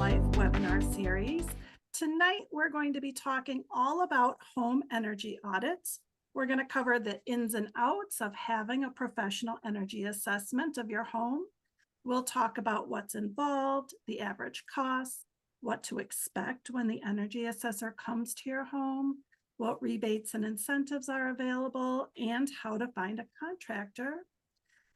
Life webinar series. Tonight, we're going to be talking all about home energy audits. We're going to cover the ins and outs of having a professional energy assessment of your home. We'll talk about what's involved, the average costs, what to expect when the energy assessor comes to your home, what rebates and incentives are available, and how to find a contractor.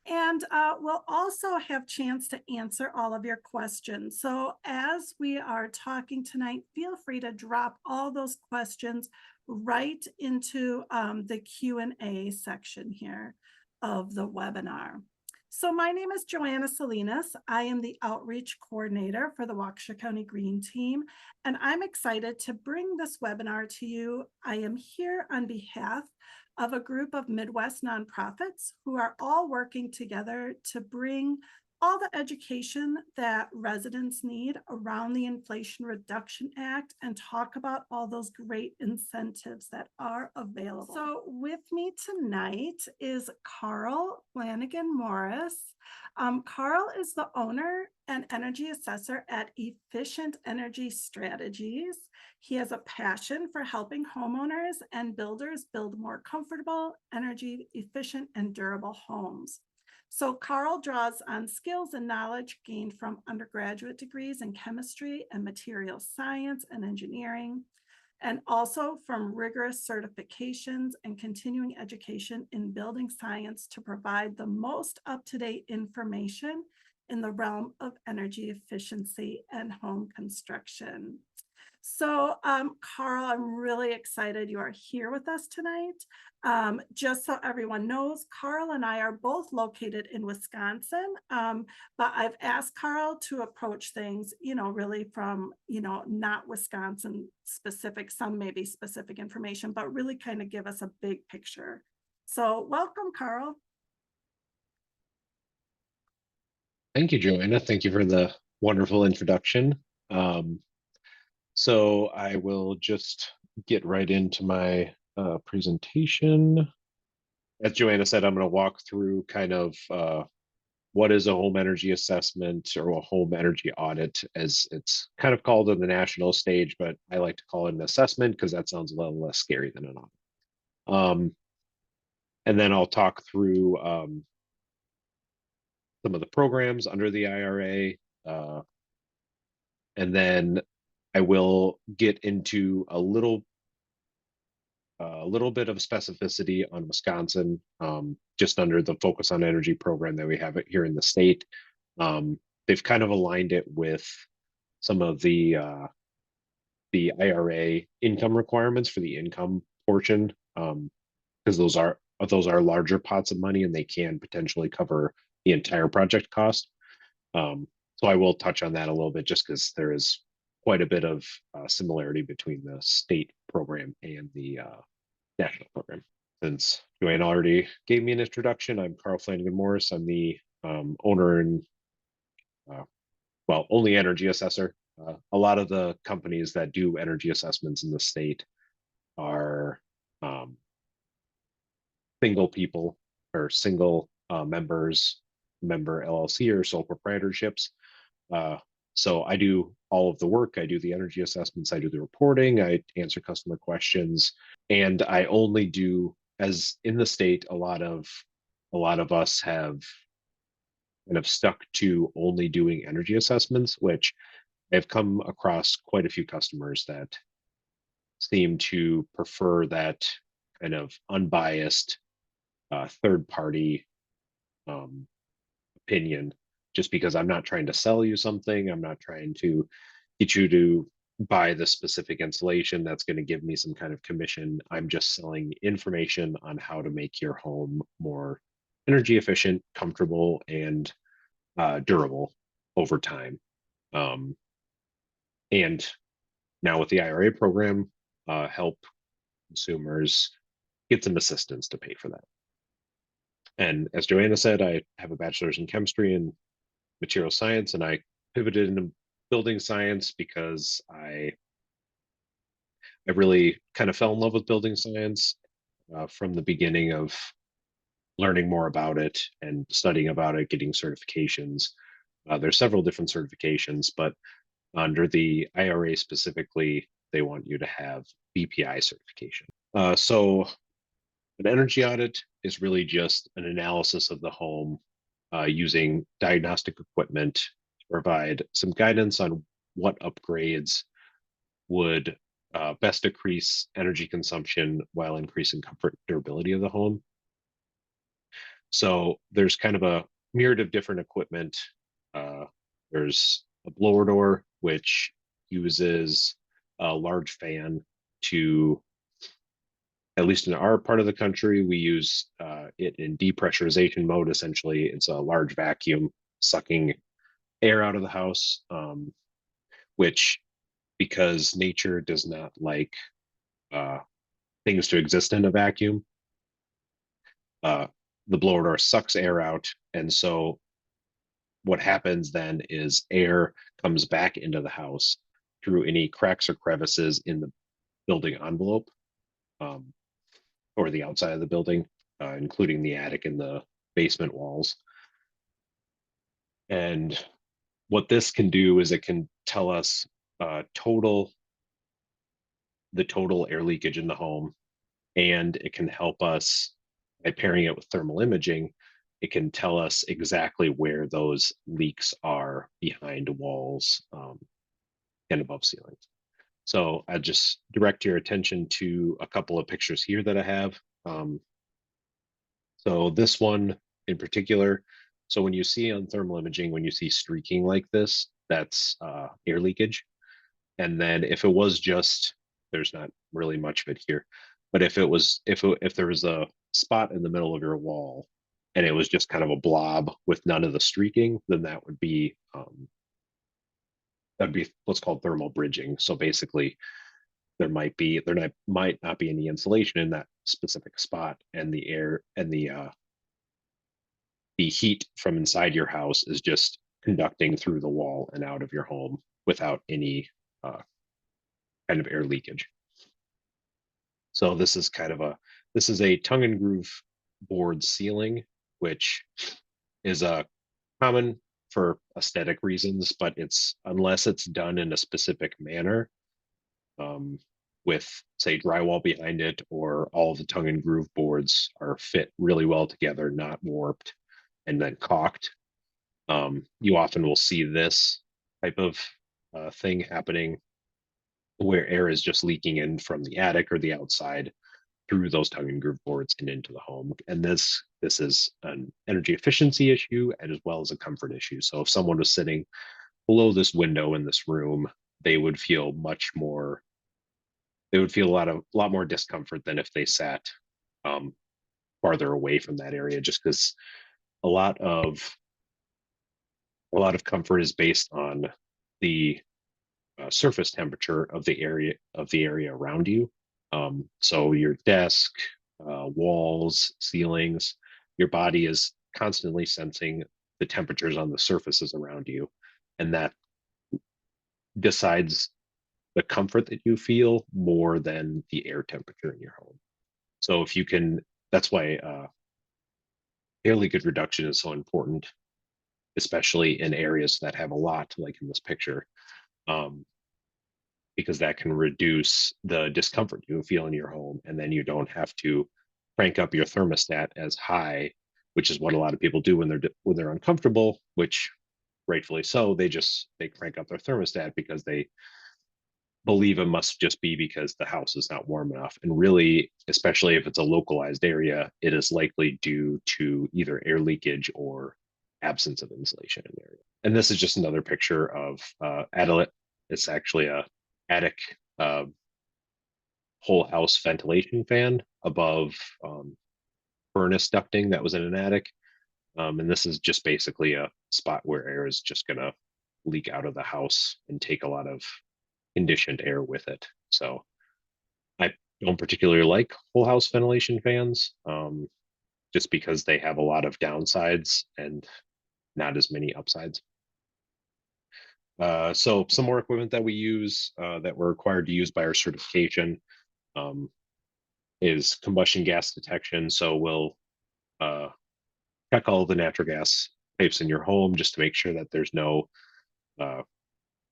And we'll also have a chance to answer all of your questions. So as we are talking tonight, feel free to drop all those questions right into the Q&A section here of the webinar. So my name is Joanna Salinas. I am the outreach coordinator for the Waukesha County Green Team, and I'm excited to bring this webinar to you. I am here on behalf of a group of Midwest nonprofits who are all working together to bring all the education that residents need around the Inflation Reduction Act and talk about all those great incentives that are available. So with me tonight is Carl Flanagan Morris. Carl is the owner and energy assessor at Efficient Energy Strategies. He has a passion for helping homeowners and builders build more comfortable, energy efficient, and durable homes. So Carl draws on skills and knowledge gained from undergraduate degrees in chemistry and material science and engineering, and also from rigorous certifications and continuing education in building science to provide the most up-to-date information in the realm of energy efficiency and home construction. So, Carl, I'm really excited you are here with us tonight. Just so everyone knows, Carl and I are both located in Wisconsin, but I've asked Carl to approach things, really from, not Wisconsin specific, some maybe specific information, but really kind of give us a big picture. So welcome, Carl. Thank you, Joanna. Thank you for the wonderful introduction. So I will just get right into my presentation. As Joanna said, I'm going to walk through kind of what is a home energy assessment or a home energy audit, as it's kind of called on the national stage, but I like to call it an assessment because that sounds a little less scary than an audit. And then I'll talk through some of the programs under the IRA, and then I will get into a little bit of specificity on Wisconsin, just under the Focus on Energy program that we have it here in the state. They've kind of aligned it with some of the IRA income requirements for the income portion, because those are larger pots of money and they can potentially cover the entire project cost. So I will touch on that a little bit just because there is quite a bit of similarity between the state program and the national program. Since Joanne already gave me an introduction, I'm Carl Flanagan Morris. I'm the owner and, only energy assessor. A lot of the companies that do energy assessments in the state are single people or single member LLC or sole proprietorships. So I do all of the work. I do the energy assessments. I do the reporting. I answer customer questions, and I only do, as in the state, a lot of us have kind of stuck to only doing energy assessments, which I've come across quite a few customers that seem to prefer that kind of unbiased third party opinion, just because I'm not trying to sell you something. I'm not trying to get you to buy the specific installation that's going to give me some kind of commission. I'm just selling information on how to make your home more energy efficient, comfortable, and durable over time. And now with the IRA program, help consumers get some assistance to pay for that. And as Joanna said, I have a bachelor's in chemistry and material science, and I pivoted into building science because I really kind of fell in love with building science from the beginning of learning more about it and studying about it, getting certifications. There's several different certifications, but Under the IRA specifically, they want you to have BPI certification. So an energy audit is really just an analysis of the home using diagnostic equipment to provide some guidance on what upgrades would best decrease energy consumption while increasing comfort and durability of the home. So there's kind of a myriad of different equipment. Uh, there's a blower door, which uses a large fan to, at least in our part of the country, we use it in depressurization mode. Essentially, it's a large vacuum sucking air out of the house, which, because nature does not like uh, things to exist in a vacuum, uh, the blower door sucks air out. And so what happens then is air comes back into the house through any cracks or crevices in the building envelope, um, or the outside of the building, including the attic and the basement walls. And what this can do is it can tell us total the total air leakage in the home, and it can help us by pairing it with thermal imaging. It can tell us exactly where those leaks are behind walls, and above ceilings. So I just direct your attention to a couple of pictures here that I have. So this one in particular, so when you see on thermal imaging, when you see streaking like this, that's air leakage. And then if it was just, there's not really much of it here, but if there was a spot in the middle of your wall and it was just kind of a blob with none of the streaking, then that'd be what's called thermal bridging. So basically, might not be any insulation in that specific spot, and the air and the heat from inside your house is just conducting through the wall and out of your home without any uh, kind of air leakage. So this is a tongue and groove board ceiling, which is common for aesthetic reasons, but it's unless it's done in a specific manner, um, with say drywall behind it, or all the tongue and groove boards are fit really well together, not warped and then caulked. You often will see this type of thing happening where air is just leaking in from the attic or the outside through those tongue and groove boards and into the home. And this is an energy efficiency issue as well as a comfort issue. So if someone was sitting below this window in this room, they would feel a lot more discomfort than if they sat um, farther away from that area, just because a lot of a lot of comfort is based on the surface temperature of the area around you. So your desk, walls, ceilings, your body is constantly sensing the temperatures on the surfaces around you, and that decides the comfort that you feel more than the air temperature in your home. So if you can, that's why air leakage reduction is so important, especially in areas that have a lot, like in this picture, um, because that can reduce the discomfort you feel in your home, and then you don't have to crank up your thermostat as high, which is what a lot of people do when they're uncomfortable, which rightfully so. They crank up their thermostat because they believe it must just be because the house is not warm enough. And really, especially if it's a localized area, it is likely due to either air leakage or absence of insulation in the area. And this is just another picture of Adelit. It's actually a attic uh, whole house ventilation fan above furnace ducting that was in an attic. And this is just basically a spot where air is just going to leak out of the house and take a lot of conditioned air with it. So I don't particularly like whole house ventilation fans, just because they have a lot of downsides and not as many upsides. So some more equipment that we use, that we're required to use by our certification, um, is combustion gas detection. So we'll uh, check all the natural gas pipes in your home just to make sure that there's no uh,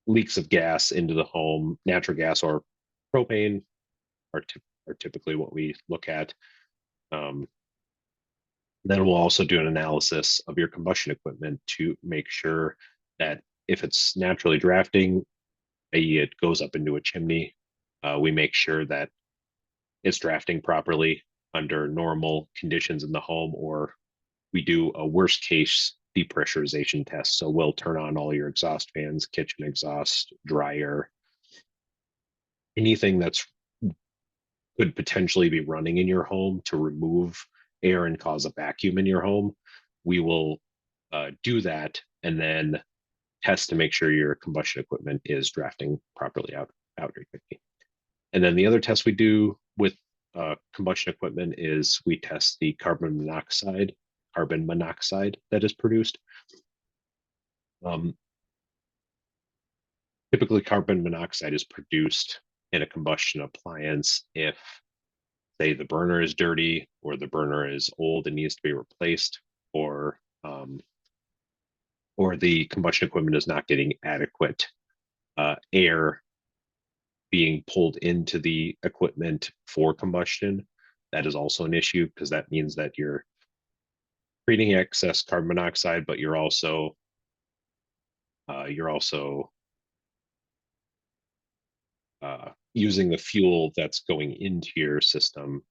leaks of gas into the home, natural gas or propane are, are typically what we look at. Um, then we'll also do an analysis of your combustion equipment to make sure that if it's naturally drafting, i.e. it goes up into a chimney, we make sure that it's drafting properly under normal conditions in the home, or we do a worst case depressurization test. So we'll turn on all your exhaust fans, kitchen exhaust, dryer, anything that's could potentially be running in your home to remove air and cause a vacuum in your home. We will do that and then test to make sure your combustion equipment is drafting properly out your chimney. And then the other test we do with combustion equipment is we test the carbon monoxide that is produced. Typically, carbon monoxide is produced in a combustion appliance if, say, the burner is dirty or the burner is old and needs to be replaced, or the combustion equipment is not getting adequate air being pulled into the equipment for combustion. That is also an issue because that means that you're creating excess carbon monoxide, but you're also using the fuel that's going into your system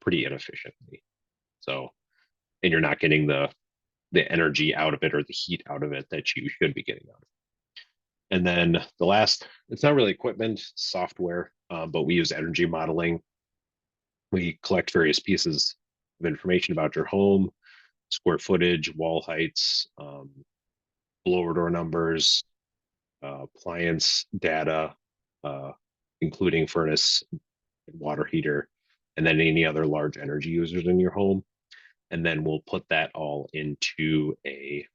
pretty inefficiently. So, and you're not getting the energy out of it or the heat out of it that you should be getting out of it. And then the last, it's not really equipment, it's software, but we use energy modeling. We collect various pieces of information about your home, square footage, wall heights, blower door numbers, appliance data, including furnace and water heater, and then any other large energy users in your home. And then we'll put that all into a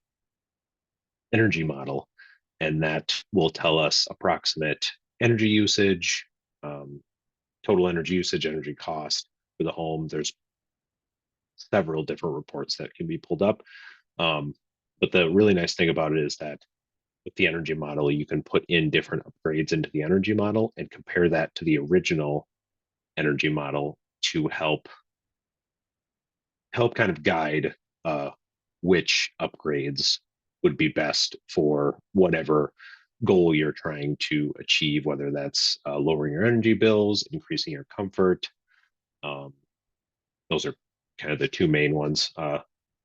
energy model, and that will tell us approximate energy usage, total energy usage, energy cost for the home. There's several different reports that can be pulled up. But the really nice thing about it is that with the energy model, you can put in different upgrades into the energy model and compare that to the original energy model to help kind of guide which upgrades would be best for whatever goal you're trying to achieve, whether that's lowering your energy bills, increasing your comfort. Those are kind of the two main ones.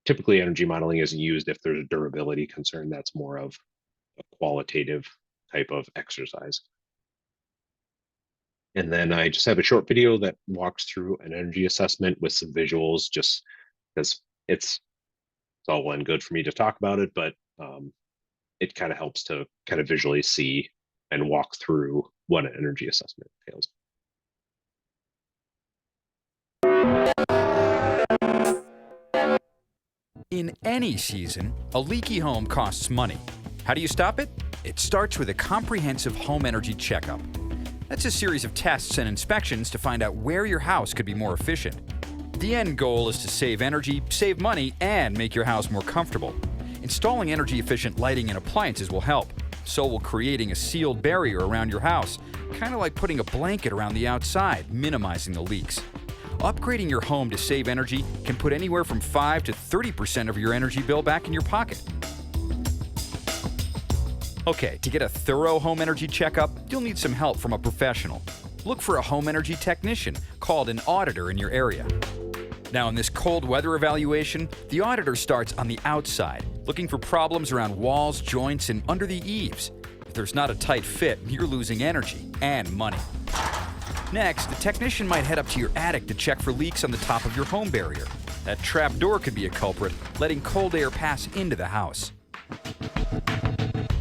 Typically, energy modeling isn't used if there's a durability concern. That's more of a qualitative type of exercise. And then I just have a short video that walks through an energy assessment with some visuals, just because it's all well and good for me to talk about it, but it kind of helps to kind of visually see and walk through what an energy assessment entails. In any season, a leaky home costs money. How do you stop it? It starts with a comprehensive home energy checkup. That's a series of tests and inspections to find out where your house could be more efficient. The end goal is to save energy, save money, and make your house more comfortable. Installing energy-efficient lighting and appliances will help. So will creating a sealed barrier around your house, kind of like putting a blanket around the outside, minimizing the leaks. Upgrading your home to save energy can put anywhere from 5 to 30% of your energy bill back in your pocket. Okay, to get a thorough home energy checkup, you'll need some help from a professional. Look for a home energy technician called an auditor in your area. Now, in this cold weather evaluation, the auditor starts on the outside, looking for problems around walls, joints, and under the eaves. If there's not a tight fit, you're losing energy and money. Next, the technician might head up to your attic to check for leaks on the top of your home barrier. That trap door could be a culprit, letting cold air pass into the house.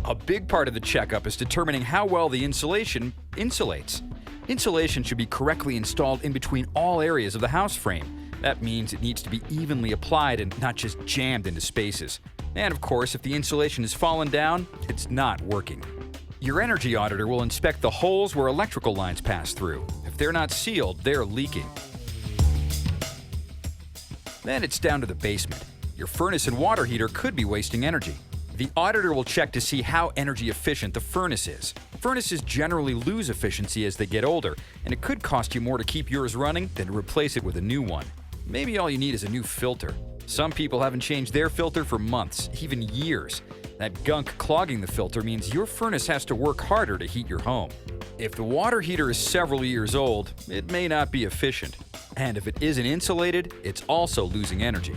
A big part of the checkup is determining how well the insulation insulates. Insulation should be correctly installed in between all areas of the house frame. That means it needs to be evenly applied and not just jammed into spaces. And of course, if the insulation has fallen down, it's not working. Your energy auditor will inspect the holes where electrical lines pass through. If they're not sealed, they're leaking. Then it's down to the basement. Your furnace and water heater could be wasting energy. The auditor will check to see how energy efficient the furnace is. Furnaces generally lose efficiency as they get older, and it could cost you more to keep yours running than to replace it with a new one. Maybe all you need is a new filter. Some people haven't changed their filter for months, even years. That gunk clogging the filter means your furnace has to work harder to heat your home. If the water heater is several years old, it may not be efficient. And if it isn't insulated, it's also losing energy.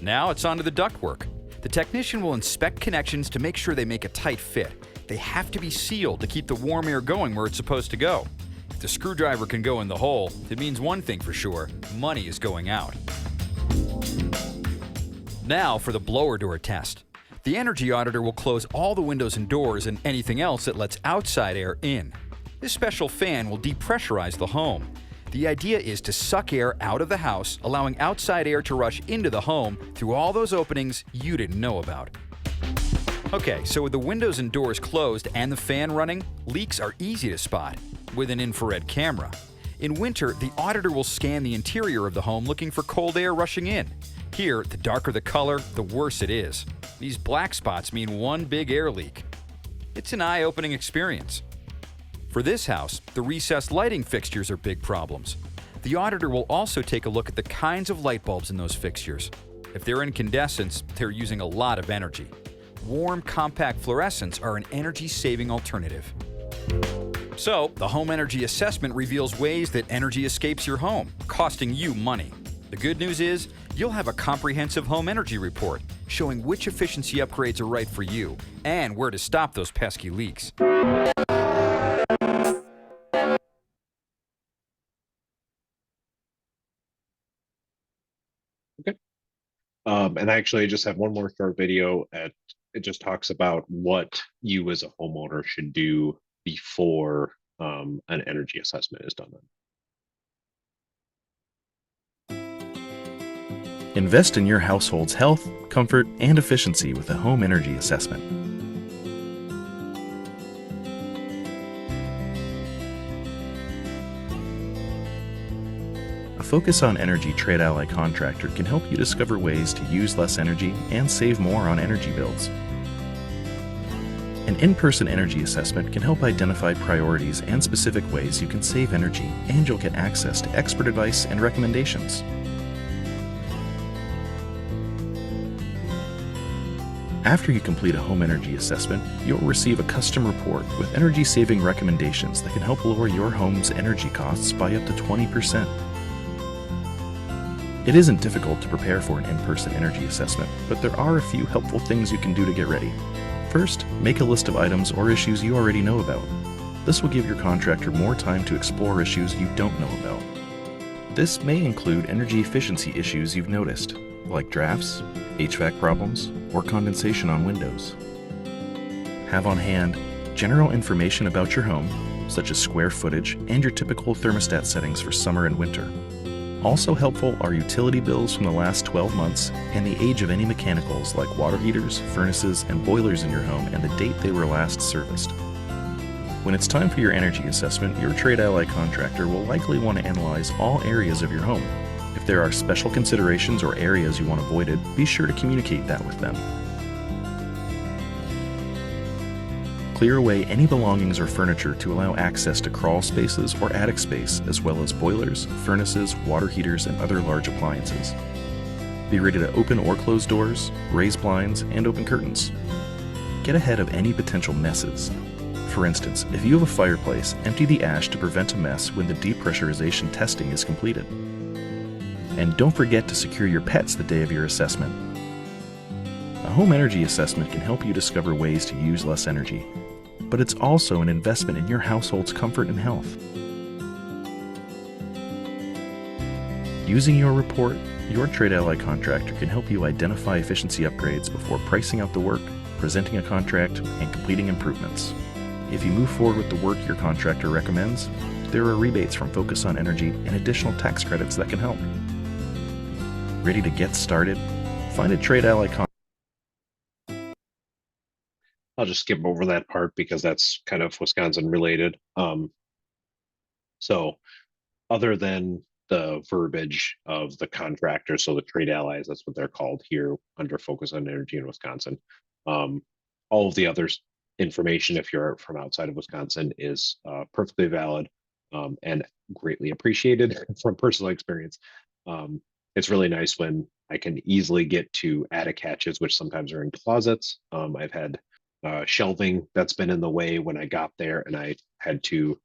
Now it's on to the ductwork. The technician will inspect connections to make sure they make a tight fit. They have to be sealed to keep the warm air going where it's supposed to go. If the screwdriver can go in the hole, it means one thing for sure: money is going out. Now for the blower door test. The energy auditor will close all the windows and doors and anything else that lets outside air in. This special fan will depressurize the home. The idea is to suck air out of the house, allowing outside air to rush into the home through all those openings you didn't know about. Okay, so with the windows and doors closed and the fan running, leaks are easy to spot with an infrared camera. In winter, the auditor will scan the interior of the home looking for cold air rushing in. Here, the darker the color, the worse it is. These black spots mean one big air leak. It's an eye-opening experience. For this house, the recessed lighting fixtures are big problems. The auditor will also take a look at the kinds of light bulbs in those fixtures. If they're incandescents, they're using a lot of energy. Warm, compact fluorescents are an energy-saving alternative. So, the home energy assessment reveals ways that energy escapes your home, costing you money. The good news is, you'll have a comprehensive home energy report showing which efficiency upgrades are right for you and where to stop those pesky leaks. And actually, I just have one more short video. It just talks about what you as a homeowner should do before an energy assessment is done. Invest in your household's health, comfort, and efficiency with a home energy assessment. A Focus on Energy Trade Ally contractor can help you discover ways to use less energy and save more on energy bills. An in-person energy assessment can help identify priorities and specific ways you can save energy, and you'll get access to expert advice and recommendations. After you complete a home energy assessment, you'll receive a custom report with energy-saving recommendations that can help lower your home's energy costs by up to 20%. It isn't difficult to prepare for an in-person energy assessment, but there are a few helpful things you can do to get ready. First, make a list of items or issues you already know about. This will give your contractor more time to explore issues you don't know about. This may include energy efficiency issues you've noticed, like drafts, HVAC problems, or condensation on windows. Have on hand general information about your home, such as square footage and your typical thermostat settings for summer and winter. Also helpful are utility bills from the last 12 months and the age of any mechanicals like water heaters, furnaces, and boilers in your home and the date they were last serviced. When it's time for your energy assessment, your Trade Ally contractor will likely want to analyze all areas of your home. If there are special considerations or areas you want avoided, be sure to communicate that with them. Clear away any belongings or furniture to allow access to crawl spaces or attic space, as well as boilers, furnaces, water heaters, and other large appliances. Be ready to open or close doors, raise blinds, and open curtains. Get ahead of any potential messes. For instance, if you have a fireplace, empty the ash to prevent a mess when the depressurization testing is completed. And don't forget to secure your pets the day of your assessment. A home energy assessment can help you discover ways to use less energy, but it's also an investment in your household's comfort and health. Using your report, your Trade Ally contractor can help you identify efficiency upgrades before pricing out the work, presenting a contract, and completing improvements. If you move forward with the work your contractor recommends, there are rebates from Focus on Energy and additional tax credits that can help. Ready to get started? Find a Trade Ally contractor. I'll just skip over that part because that's kind of Wisconsin related. So other than the verbiage of the contractor. So the trade allies, that's what they're called here under Focus on Energy in Wisconsin. All of the others information, if you're from outside of Wisconsin, is perfectly valid and greatly appreciated from personal experience. It's really nice when I can easily get to attic hatches, which sometimes are in closets. I've had shelving that's been in the way when I got there, and I had to,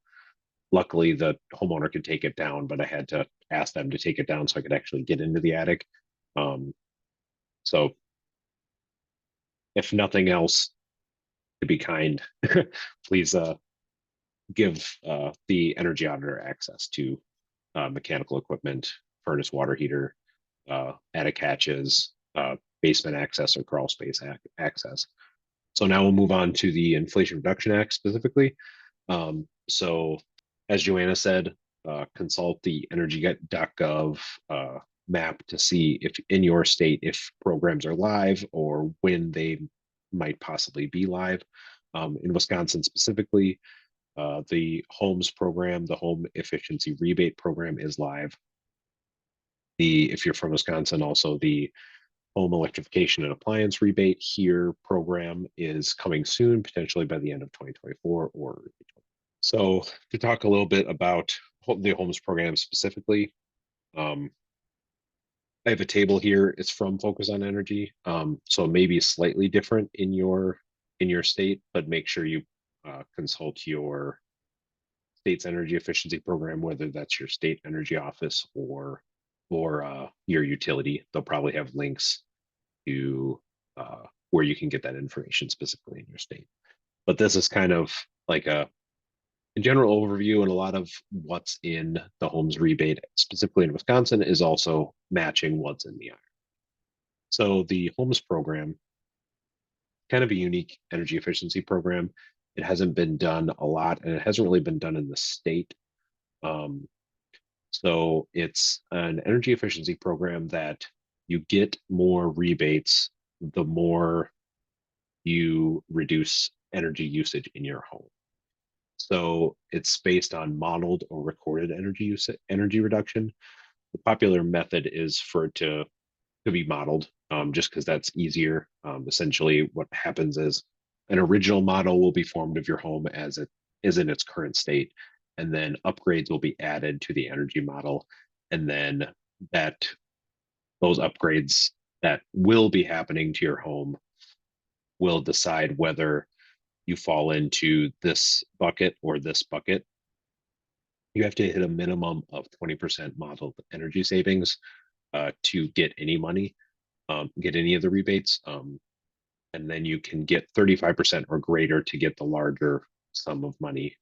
luckily the homeowner could take it down, but I had to ask them to take it down so I could actually get into the attic. So if nothing else, to be kind, please give the energy auditor access to mechanical equipment, furnace water heater, attic hatches, basement access, or crawl space access. So now we'll move on to the Inflation Reduction Act specifically. So as Joanna said, consult the energy.gov map to see if in your state, if programs are live or when they might possibly be live. In Wisconsin specifically, the HOMES program, the Home Efficiency Rebate Program, is live. If you're from Wisconsin, also the Home Electrification and Appliance Rebate here program is coming soon, potentially by the end of 2024 or. So to talk a little bit about the HOMES program specifically, I have a table here. It's from Focus on Energy, so it may be slightly different in your state, but make sure you consult your state's energy efficiency program, whether that's your state energy office or your utility. They'll probably have links to where you can get that information specifically in your state. But this is kind of like a general overview, and a lot of what's in the HOMES rebate, specifically in Wisconsin, is also matching what's in the IRA. So the HOMES program, kind of a unique energy efficiency program. It hasn't been done a lot, and it hasn't really been done in the state. So it's an energy efficiency program that you get more rebates the more you reduce energy usage in your home. So it's based on modeled or recorded energy reduction. The popular method is for it to be modeled, just because that's easier. Essentially, what happens is an original model will be formed of your home as it is in its current state, and then upgrades will be added to the energy model, and then those upgrades that will be happening to your home will decide whether you fall into this bucket or this bucket. You have to hit a minimum of 20% modeled energy savings to get any money, get any of the rebates. And then you can get 35% or greater to get the larger sum of money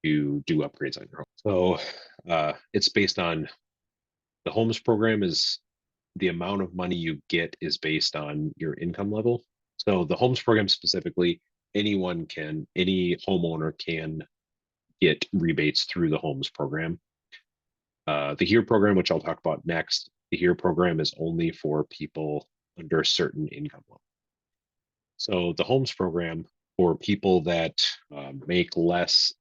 to do upgrades on your home. So it's based on the HOMES program. Is the amount of money you get is based on your income level. So the HOMES program specifically, any homeowner can get rebates through the HOMES program. The HERE program, which I'll talk about next, the HERE program is only for people under a certain income level. So the HOMES program, for people that make less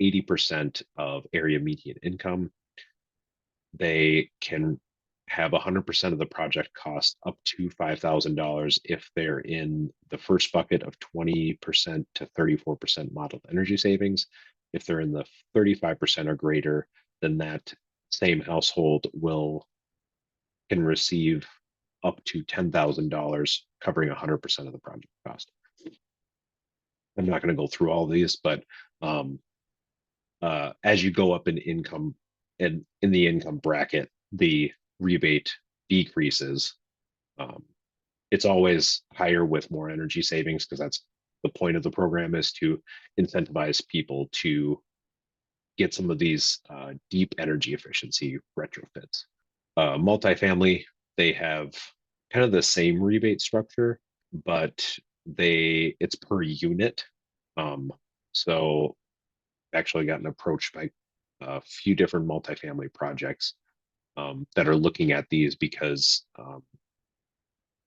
80% of area median income, they can have 100% of the project cost up to $5,000 if they're in the first bucket of 20% to 34% modeled energy savings. If they're in the 35% or greater, then that same household can receive up to $10,000, covering 100% of the project cost. I'm not going to go through all these, but as you go up in income and in the income bracket, the rebate decreases. It's always higher with more energy savings, because that's the point of the program, is to incentivize people to get some of these deep energy efficiency retrofits. Multifamily, they have kind of the same rebate structure, but it's per unit. So actually gotten approached by a few different multifamily projects that are looking at these, because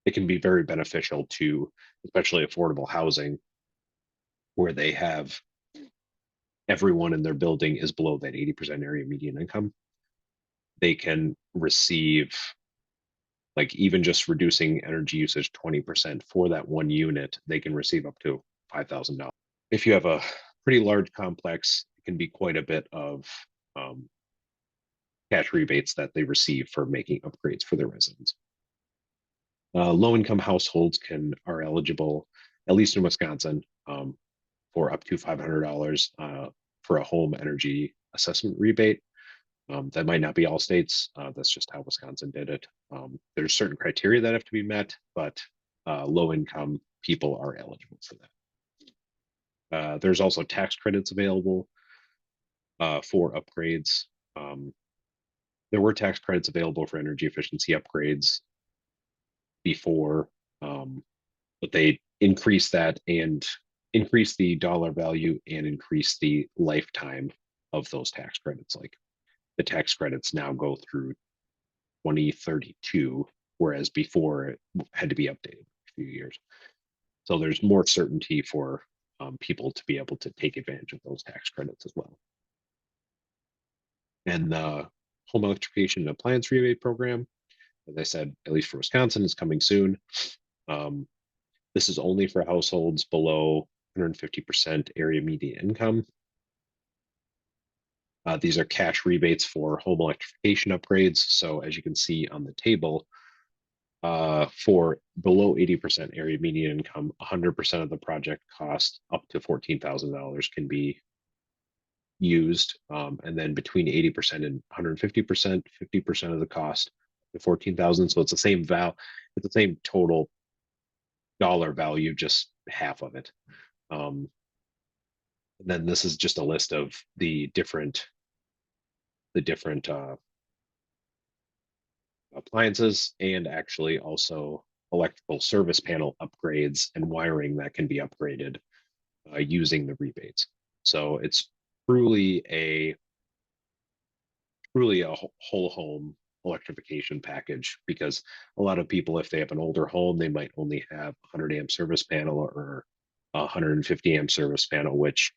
it can be very beneficial to, especially affordable housing, where they have everyone in their building is below that 80% area median income. they can receive, like even just reducing energy usage 20% for that one unit, they can receive up to $5,000. If you have a pretty large complex, it can be quite a bit of cash rebates that they receive for making upgrades for their residents. Low-income households are eligible, at least in Wisconsin, for up to $500 for a home energy assessment rebate. That might not be all states. That's just how Wisconsin did it. There's certain criteria that have to be met, but low-income people are eligible for that. There's also tax credits available for upgrades. There were tax credits available for energy efficiency upgrades before, but they increased that and increased the dollar value and increased the lifetime of those tax credits. Like the tax credits now go through 2032, whereas before it had to be updated a few years. So there's more certainty for people to be able to take advantage of those tax credits as well. And the home electrification and appliance rebate program, as I said, at least for Wisconsin, is coming soon. This is only for households below 150% area median income. These are cash rebates for home electrification upgrades. So as you can see on the table, for below 80% area median income, 100% of the project cost up to $14,000 can be used. And then between 80% and 150%, 50% of the cost to 14,000. So it's the same it's the same total dollar value, just half of it. And then this is just a list of the different appliances and actually also electrical service panel upgrades and wiring that can be upgraded using the rebates. So it's truly a whole home electrification package, because a lot of people, if they have an older home, they might only have 100 amp service panel or 150 amp service panel, which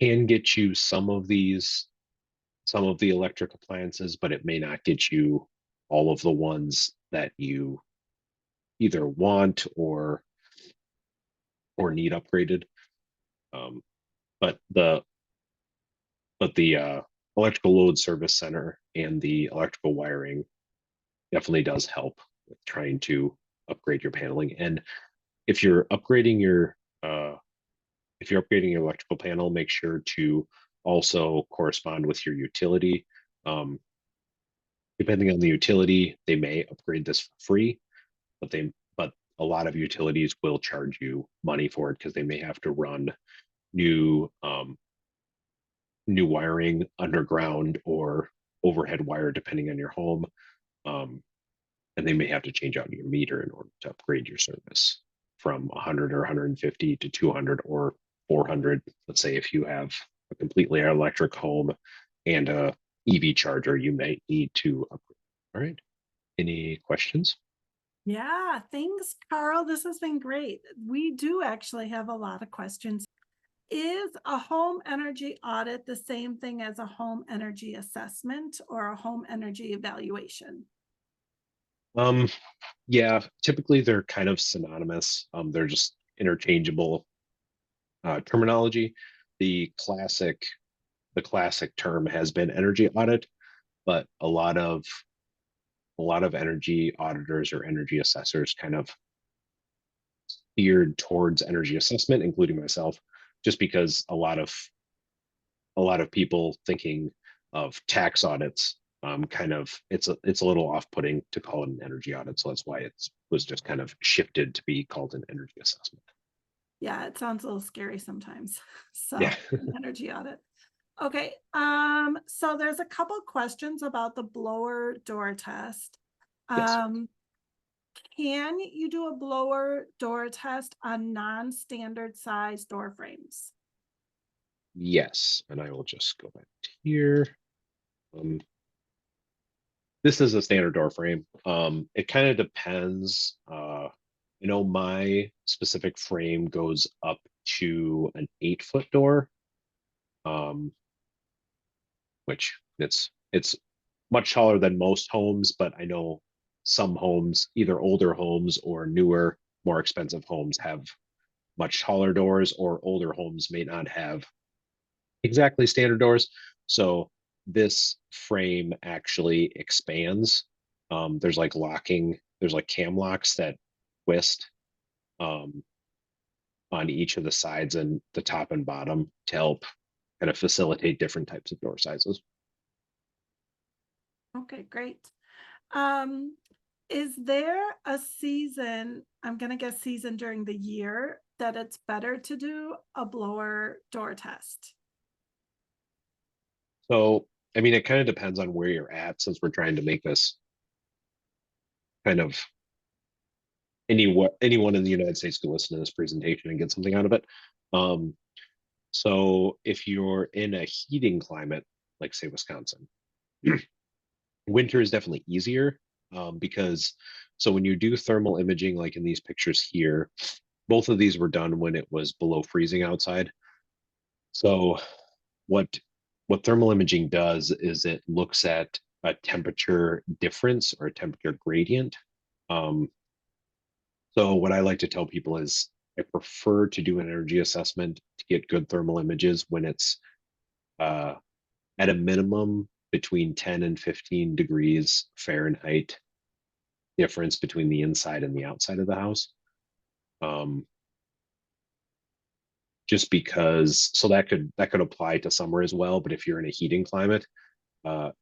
can get you some of the electric appliances, but it may not get you all of the ones that you either want or need upgraded. But the electrical load service center and the electrical wiring definitely does help with trying to upgrade your paneling. And if you're upgrading your electrical panel, make sure to also correspond with your utility. Depending on the utility, they may upgrade this for free, but a lot of utilities will charge you money for it because they may have to run new wiring underground or overhead wire, depending on your home. And they may have to change out your meter in order to upgrade your service from 100 or 150 to 200 or 400. Let's say if you have a completely electric home and a EV charger, you may need to upgrade. All right. Any questions? Yeah, thanks, Carl. This has been great. We do actually have a lot of questions. Is a home energy audit the same thing as a home energy assessment or a home energy evaluation? Yeah, typically they're kind of synonymous. They're just interchangeable terminology. The classic term has been energy audit, but a lot of energy auditors or energy assessors kind of steered towards energy assessment, including myself, just because a lot of people thinking of tax audits, kind of it's a little off-putting to call it an energy audit. So that's why it was just kind of shifted to be called an energy assessment. Yeah, it sounds a little scary sometimes. So Yeah. an energy audit. Okay, so there's a couple questions about the blower door test. Yes. Can you do a blower door test on non-standard size door frames? Yes, and I will just go back to here. This is a standard door frame. It kind of depends. My specific frame goes up to an 8-foot door, which it's much taller than most homes, but I know some homes, either older homes or newer, more expensive homes, have much taller doors, or older homes may not have exactly standard doors. So this frame actually expands. There's like there's like cam locks that twist um, on each of the sides and the top and bottom to help kind of facilitate different types of door sizes. Okay, great. Um, is there a season, I'm gonna guess season during the year, that it's better to do a blower door test? So, I mean, it kind of depends on where you're at, since we're trying to make this kind of anyone in the United States could listen to this presentation and get something out of it. Um, so if you're in a heating climate, like say Wisconsin, winter is definitely easier, because so when you do thermal imaging, like in these pictures here, both of these were done when it was below freezing outside. So what what thermal imaging does is it looks at a temperature difference or a temperature gradient. Um, so what I like to tell people is I prefer to do an energy assessment to get good thermal images when it's uh, at a minimum between 10 and 15 degrees Fahrenheit difference between the inside and the outside of the house. Um, just because, so that could apply to summer as well. But if you're in a heating climate,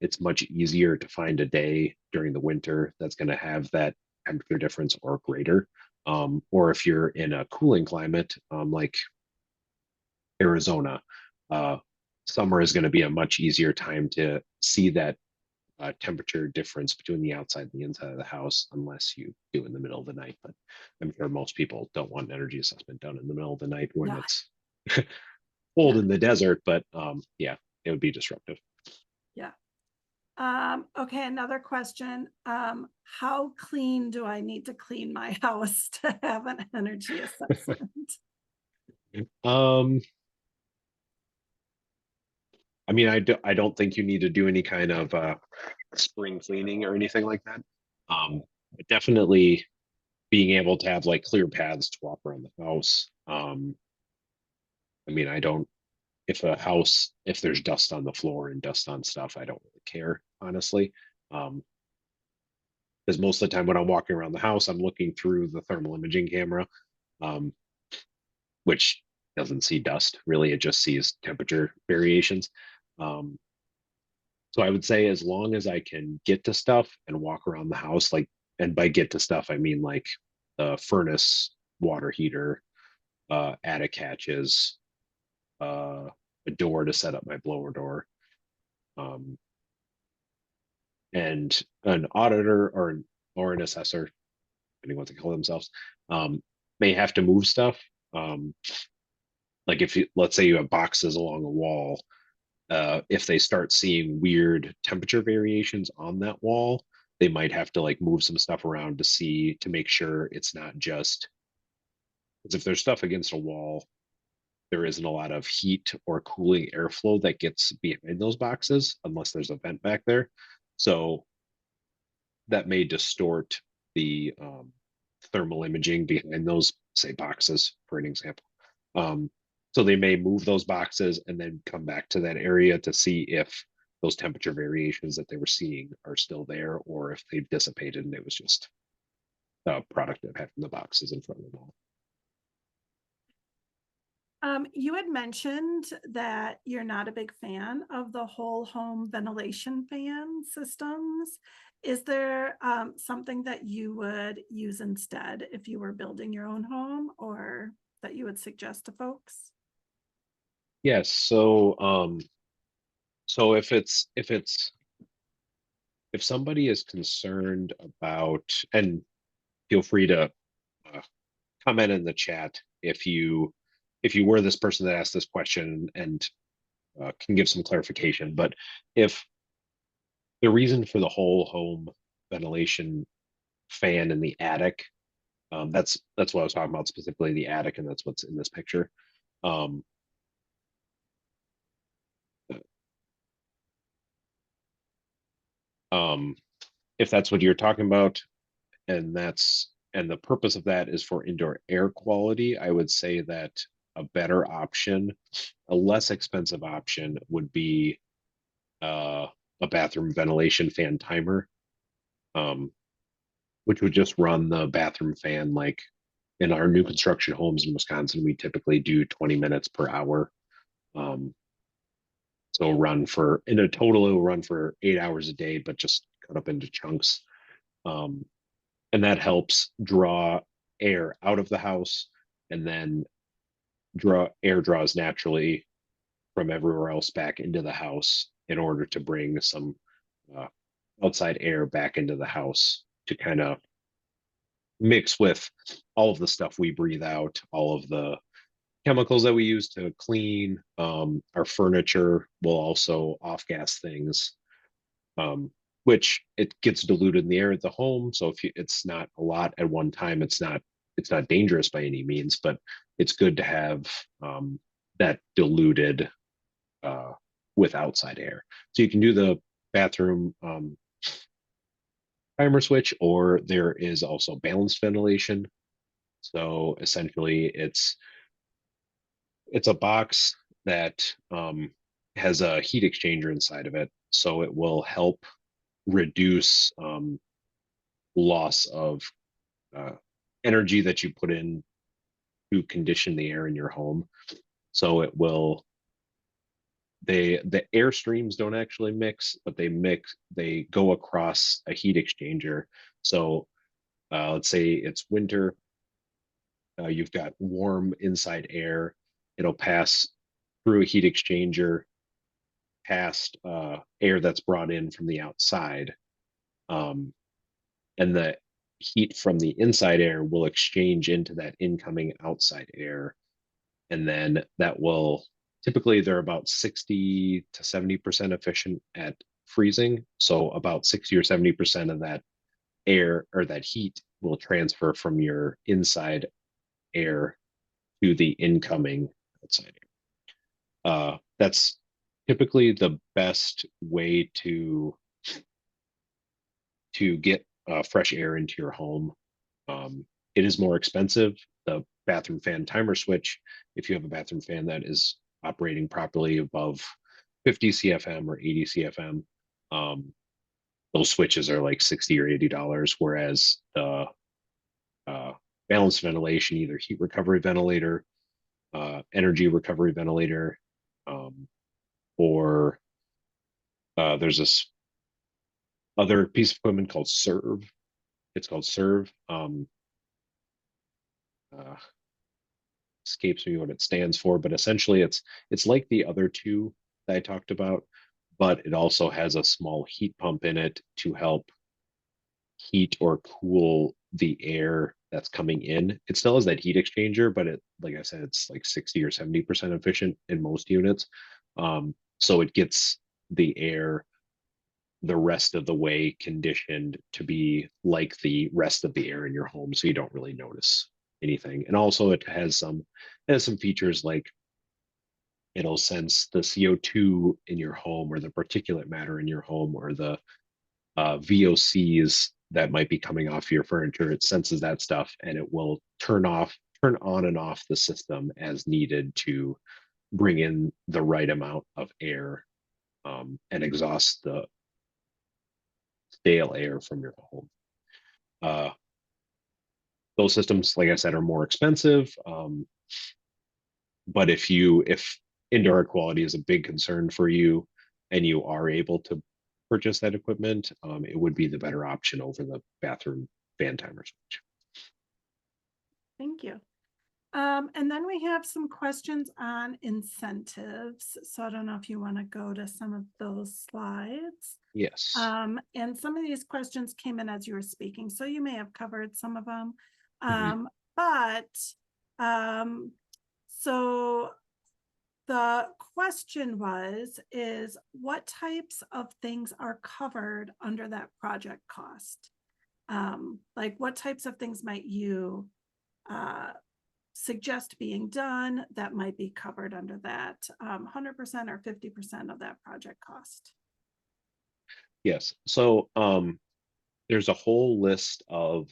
it's much easier to find a day during the winter that's going to have that temperature difference or greater. Or if you're in a cooling climate, like Arizona, uh, summer is going to be a much easier time to see that temperature difference between the outside and the inside of the house, unless you do in the middle of the night. But I'm sure most people don't want an energy assessment done in the middle of the night when Yeah, it's cold yeah, in the desert. But yeah, it would be disruptive. yeah. Okay, another question. How clean do I need to clean my house to have an energy assessment? Um, I mean, I don't think you need to do any kind of spring cleaning or anything like that. But definitely being able to have like clear paths to walk around the house. I mean, I don't, if there's dust on the floor and dust on stuff, I don't really care, honestly. Um, because most of the time when I'm walking around the house, I'm looking through the thermal imaging camera, um, which doesn't see dust really, it just sees temperature variations. Um, So I would say as long as I can get to stuff and walk around the house, like, and by get to stuff, I mean like the furnace, water heater, attic hatches, a door to set up my blower door, um, and an auditor or an assessor, depending what they call themselves, may have to move stuff. Um, like if you, let's say you have boxes along a wall, if they start seeing weird temperature variations on that wall, they might have to like move some stuff around to make sure it's not just, because if there's stuff against a wall, there isn't a lot of heat or cooling airflow that gets behind those boxes unless there's a vent back there. So that may distort the thermal imaging behind those, say, boxes, for an example. Um, so they may move those boxes and then come back to that area to see if those temperature variations that they were seeing are still there, or if they've dissipated and it was just a product of having the boxes in front of them all. You had mentioned that you're not a big fan of the whole home ventilation fan systems. Is there something that you would use instead if you were building your own home, or that you would suggest to folks? Yes. So if somebody is concerned about, and feel free to uh, comment in the chat if you were this person that asked this question and can give some clarification. But if the reason for the whole home ventilation fan in the attic, that's what I was talking about, specifically the attic, and that's what's in this picture. Um, If that's what you're talking about, and the purpose of that is for indoor air quality, I would say that a better option, a less expensive option, would be a bathroom ventilation fan timer, which would just run the bathroom fan. Like in our new construction homes in Wisconsin, we typically do 20 minutes per hour. So in a total, it'll run for 8 hours a day, but just cut up into chunks. And that helps draw air out of the house, and then air draws naturally from everywhere else back into the house in order to bring some uh, outside air back into the house to kind of mix with all of the stuff we breathe out, all of the chemicals that we use to clean. Our furniture will also off gas things, which it gets diluted in the air at the home. So it's not a lot at one time, it's not dangerous by any means, but it's good to have that diluted with outside air. So you can do the bathroom timer switch, or there is also balanced ventilation. So essentially, it's a box that has a heat exchanger inside of it, so it will help reduce loss of energy that you put in to condition the air in your home. So it will the air streams don't actually mix, but they go across a heat exchanger. So let's say it's winter, you've got warm inside air, it'll pass through a heat exchanger past air that's brought in from the outside, and the heat from the inside air will exchange into that incoming outside air, and then that will typically, they're about 60 to 70% efficient at freezing. So about 60 or 70% of that air or that heat will transfer from your inside air to the incoming outside air. That's typically the best way to get fresh air into your home. It is more expensive. The bathroom fan timer switch, if you have a bathroom fan that is operating properly above 50 CFM or 80 CFM, those switches are like $60 or $80, whereas the balanced ventilation, either heat recovery ventilator, energy recovery ventilator, or there's this other piece of equipment called Serve. It's called Serve. Escapes me what it stands for, but essentially it's like the other two that I talked about, but it also has a small heat pump in it to help heat or cool the air that's coming in. It still has that heat exchanger, but like I said, it's like 60 or 70% efficient in most units. So it gets the air the rest of the way conditioned to be like the rest of the air in your home, so you don't really notice anything. And also it has some features like it'll sense the CO2 in your home, or the particulate matter in your home, or the VOCs that might be coming off your furniture. It senses that stuff, and it will turn on and off the system as needed to bring in the right amount of air, and exhaust the stale air from your home. Those systems, like I said, are more expensive. But if indoor air quality is a big concern for you and you are able to purchase that equipment, it would be the better option over the bathroom fan timer switch. Thank you. And then we have some questions on incentives. So I don't know if you want to go to some of those slides. Yes. And some of these questions came in as you were speaking, so you may have covered some of them. So the question is what types of things are covered under that project cost? Like what types of things might you suggest being done that might be covered under that 100% or 50% of that project cost? Yes. So there's a whole list of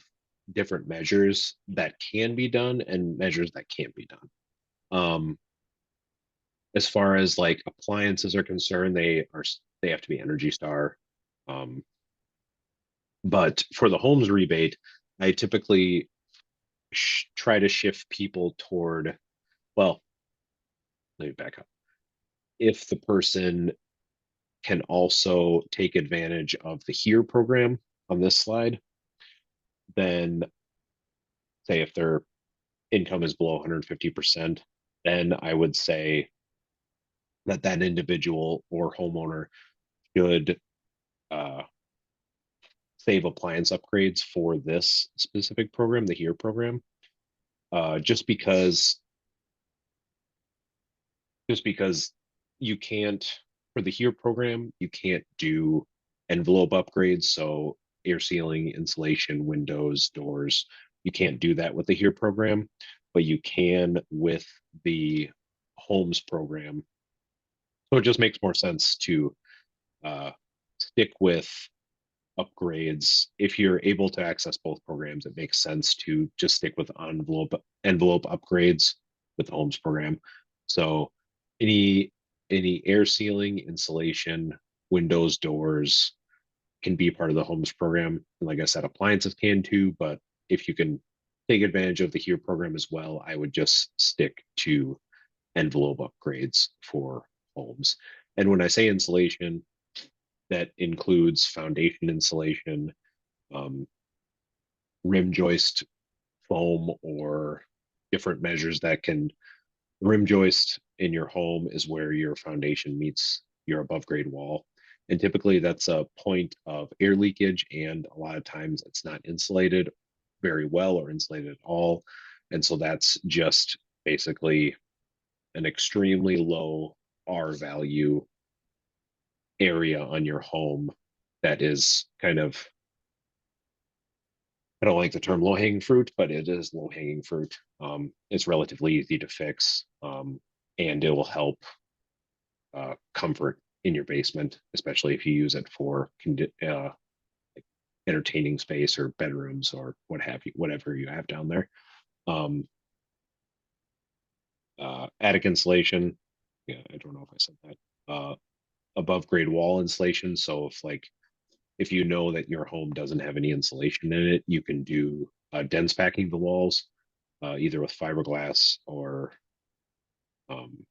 different measures that can be done and measures that can't be done. As far as like appliances are concerned, they have to be Energy Star. Um, but for the homes rebate, I typically try to shift people toward, well, let me back up. If the person can also take advantage of the HERE program on this slide, then say if their income is below 150%, then I would say that that individual or homeowner should uh, save appliance upgrades for this specific program, the HERE program, just because you can't, for the HERE program, you can't do envelope upgrades. So air sealing, insulation, windows, doors, you can't do that with the HERE program, but you can with the homes program. So it just makes more sense to stick with upgrades. If you're able to access both programs, it makes sense to just stick with envelope upgrades with the homes program. So any air sealing, insulation, windows, doors can be part of the homes program. And like I said, appliances can too, but if you can take advantage of the HERE program as well, I would just stick to envelope upgrades for homes. And when I say insulation, that includes foundation insulation, um, rim joist foam, or different measures that can. Rim joist in your home is where your foundation meets your above grade wall. And typically that's a point of air leakage, and a lot of times it's not insulated very well or insulated at all. And so that's just basically an extremely low R value area on your home that is kind of, I don't like the term low hanging fruit, but it is low hanging fruit. It's relatively easy to fix, and it will help comfort in your basement, especially if you use it for like entertaining space or bedrooms or what have you, whatever you have down there. Um, Attic insulation. Yeah, I don't know if I said that. Above grade wall insulation. So if you know that your home doesn't have any insulation in it, you can do dense packing the walls, either with fiberglass or um,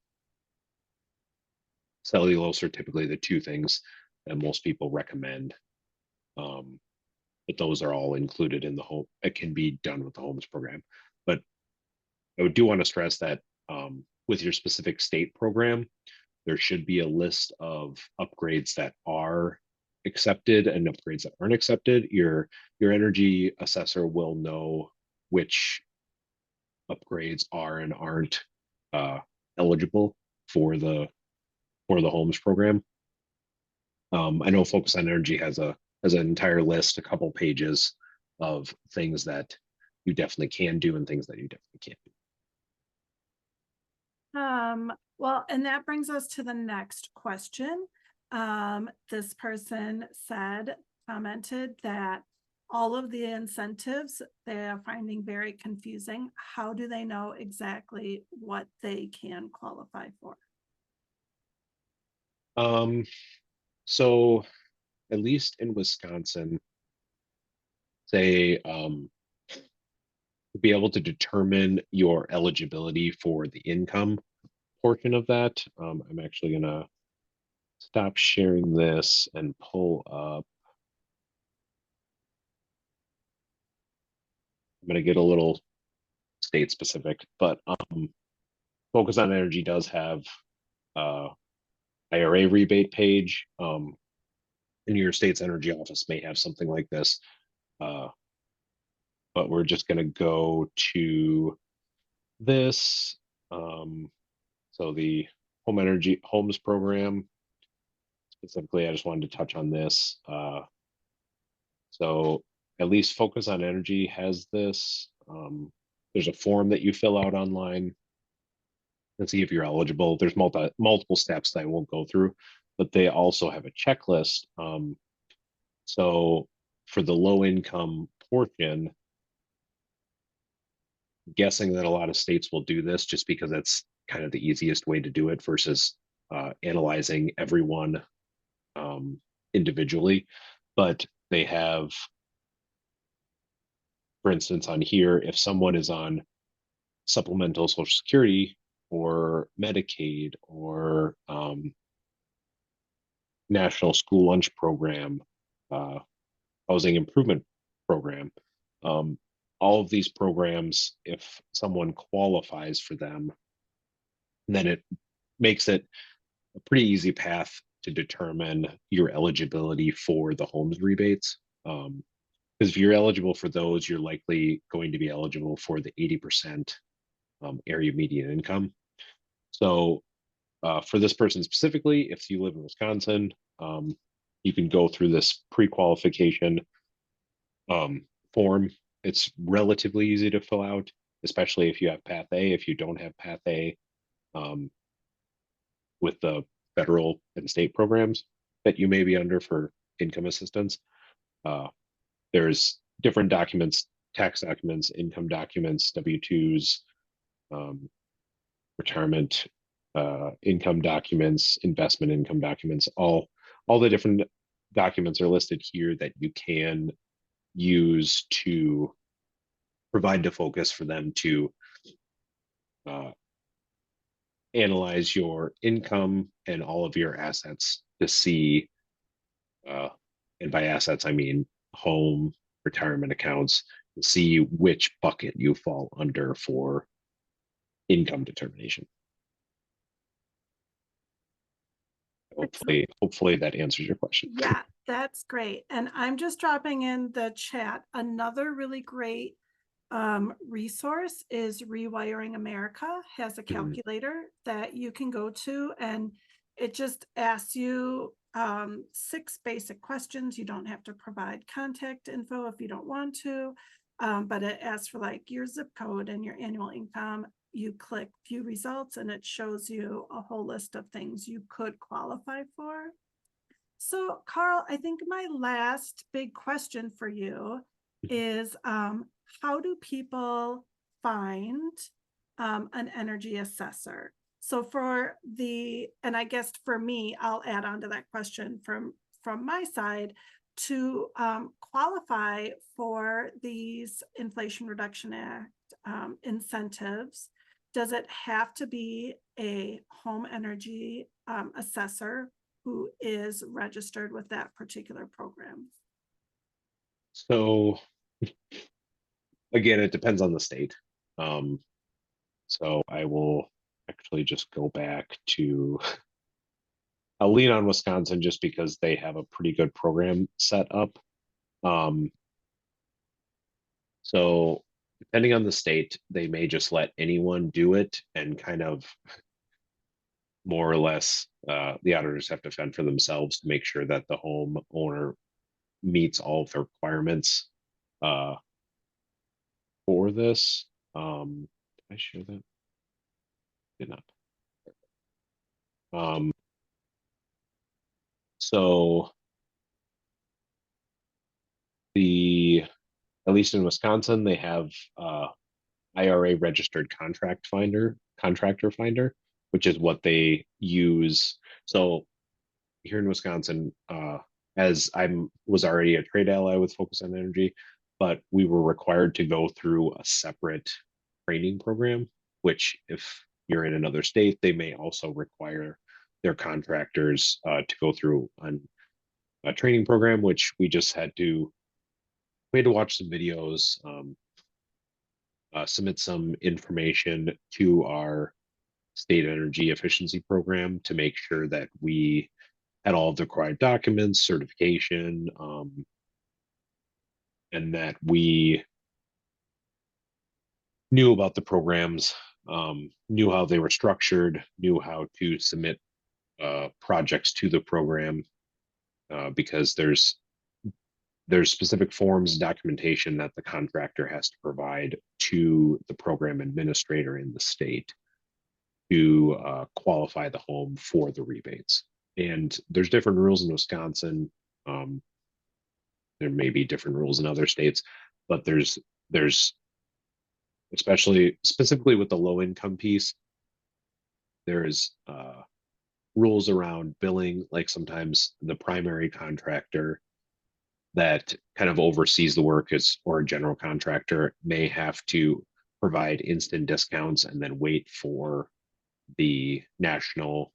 cellulose are typically the two things that most people recommend. Um, but those are all included in the home. It can be done with the homes program. But I do want to stress that with your specific state program, there should be a list of upgrades that are accepted and upgrades that aren't accepted. Your energy assessor will know which upgrades are and aren't eligible for the homes program. I know Focus on Energy has an entire list, a couple pages of things that you definitely can do and things that you definitely can't do. Well, and that brings us to the next question. This person commented that all of the incentives they are finding very confusing. How do they know exactly what they can qualify for? So at least in Wisconsin, they be able to determine your eligibility for the income portion of that. I'm actually gonna stop sharing this and pull up. I'm gonna get a little state specific, but Focus on Energy does have IRA rebate page. And your state's energy office may have something like this. But we're just gonna go to this. So the homes program specifically, I just wanted to touch on this. So at least Focus on Energy has this. There's a form that you fill out online and see if you're eligible. There's multiple steps that I won't go through, but they also have a checklist So for the low income portion, guessing that a lot of states will do this just because it's kind of the easiest way to do it versus analyzing everyone individually. But they have, for instance, on here, if someone is on supplemental Social Security or Medicaid or National School Lunch Program, uh, Housing Improvement Program, all of these programs, if someone qualifies for them, then it makes it a pretty easy path to determine your eligibility for the homes rebates. Because if you're eligible for those, you're likely going to be eligible for the 80% area median income. So for this person specifically, if you live in Wisconsin, you can go through this pre-qualification form. It's relatively easy to fill out, especially if you have Path A. If you don't have Path A, with the federal and state programs that you may be under for income assistance, there's different documents, tax documents, income documents, W-2s, retirement income documents, investment income documents, all the different documents are listed here that you can use to provide the focus for them to analyze your income and all of your assets to see, and by assets I mean home, retirement accounts, to see which bucket you fall under for income determination. Hopefully that answers your question. Yeah, that's great. And I'm just dropping in the chat. Another really great resource is Rewiring America has a calculator that you can go to, and it just asks you 6 basic questions. You don't have to provide contact info if you don't want to, but it asks for like your zip code and your annual income. You click view results and it shows you a whole list of things you could qualify for. So Carl, I think my last big question for you is how do people find an energy assessor? So for and I guess for me, I'll add on to that question from my side to qualify for these Inflation Reduction Act incentives. Does it have to be a home energy assessor who is registered with that particular program? So again, it depends on the state. So I will actually just go back to, I'll lean on Wisconsin just because they have a pretty good program set up. So depending on the state, they may just let anyone do it and kind of more or less the auditors have to fend for themselves to make sure that the home owner meets all of the requirements for this. Did I share that? Did not. So at least in Wisconsin, they have IRA registered contractor finder, which is what they use. So here in Wisconsin, as was already a trade ally with Focus on Energy, but we were required to go through a separate training program, which if you're in another state, they may also require their contractors to go through a training program, which we had to watch some videos, submit some information to our state energy efficiency program to make sure that we had all of the required documents, certification, and that we knew about the programs, knew how they were structured, knew how to submit projects to the program, because there's specific forms and documentation that the contractor has to provide to the program administrator in the state to qualify the home for the rebates. And there's different rules in Wisconsin. There may be different rules in other states, but there's especially specifically with the low income piece, there's rules around billing. Like sometimes the primary contractor that kind of oversees the work or a general contractor may have to provide instant discounts and then wait for the national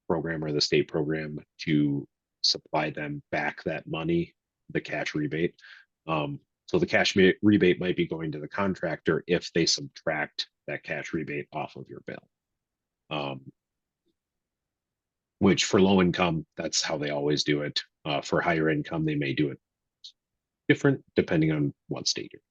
program or the state program to supply them back that money, the cash rebate. So the cash rebate might be going to the contractor if they subtract that cash rebate off of your bill. Which for low income, that's how they always do it. For higher income, they may do it different depending on what state you're in.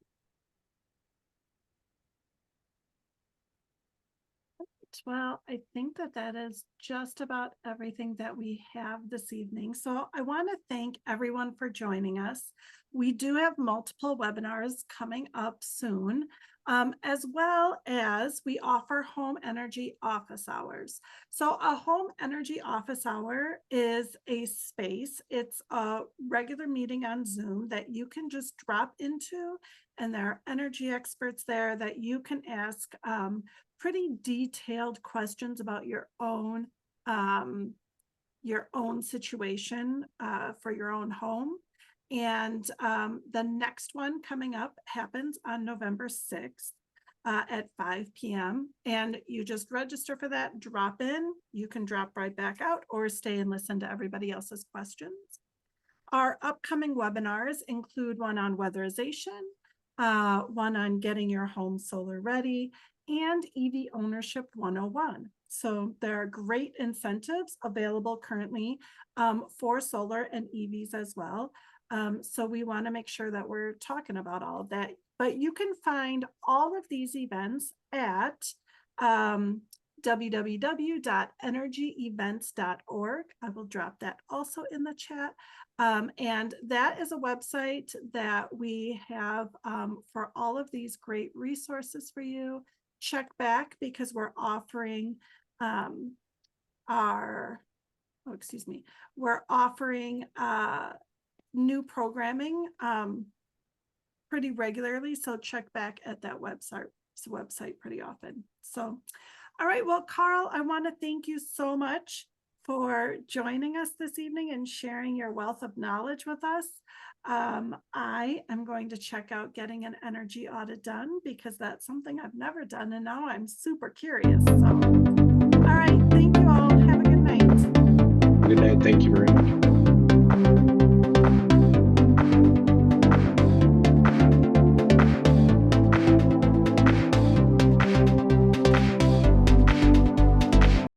Well, I think that is just about everything that we have this evening. So I want to thank everyone for joining us. We do have multiple webinars coming up soon, as well as we offer home energy office hours. So a home energy office hour is a space. It's a regular meeting on Zoom that you can just drop into, and there are energy experts there that you can ask pretty detailed questions about your own situation for your own home. And the next one coming up happens on November 6th at 5 p.m. And you just register for that, drop in, you can drop right back out or stay and listen to everybody else's questions. Our upcoming webinars include one on weatherization, one on getting your home solar ready, and EV Ownership 101. So there are great incentives available currently for solar and EVs as well. So we want to make sure that we're talking about all of that. But you can find all of these events at www.energyevents.org. I will drop that also in the chat. And that is a website that we have for all of these great resources for you. Check back because we're offering we're offering new programming pretty regularly. So check back at that website pretty often. So, all right, well, Carl, I want to thank you so much for joining us this evening and sharing your wealth of knowledge with us. I am going to check out getting an energy audit done because that's something I've never done, and now I'm super curious. So, all right, thank you all. Have a good night. Good night. Thank you very much.